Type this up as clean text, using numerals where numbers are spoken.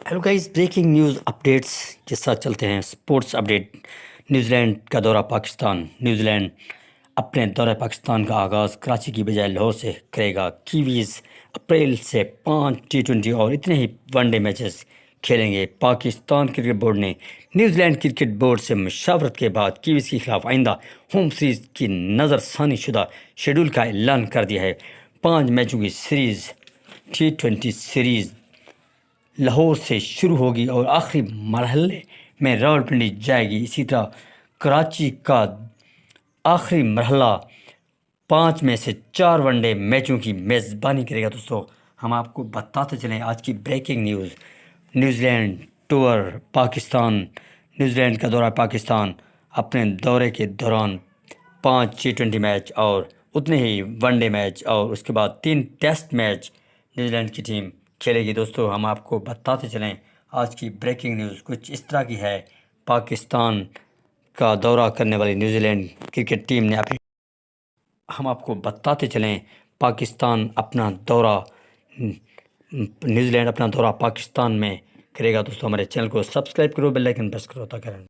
Hello guys, breaking news updates کے ساتھ چلتے ہیں۔ Sports update. نیوزی لینڈ کا دورہ پاکستان۔ نیوزی لینڈ اپنے دورہ پاکستان کا آغاز کراچی کی بجائے لاہور سے کرے گا۔ کیویز اپریل سے 5 T20 اور اتنے ہی ون ڈے میچز کھیلیں گے۔ پاکستان کرکٹ بورڈ نے نیوزی لینڈ کرکٹ بورڈ سے مشاورت کے بعد کیویز کے خلاف آئندہ ہوم سیریز کی نظرثانی شدہ شیڈول کا اعلان کر دیا ہے۔ 5 میچوں کی سیریز T20 سیریز لاہور سے شروع ہوگی اور آخری مرحلے میں راولپنڈی جائے گی۔ اسی طرح کراچی کا آخری مرحلہ 5 میں سے 4 ون ڈے میچوں کی میزبانی کرے گا۔ دوستو، ہم آپ کو بتاتے چلیں آج کی breaking news. New Zealand tour Pakistan. New Zealand کا دورہ پاکستان اپنے دورے کے دوران 5 T20 میچ اور اتنے ہی ون ڈے میچ اور اس کے بعد 3 ٹیسٹ میچ نیوزی لینڈ کی ٹیم کھیلے گی۔ دوستو، ہم آپ کو بتاتے چلیں آج کی بریکنگ نیوز کچھ اس طرح کی ہے۔ پاکستان کا دورہ کرنے والی نیوزی لینڈ کرکٹ ٹیم نے ہم آپ کو بتاتے چلیں پاکستان اپنا دورہ نیوزی لینڈ اپنا دورہ پاکستان میں کرے گا۔ دوستو، ہمارے چینل کو سبسکرائب کرو، بیل آئکن پریس کرو تاکہ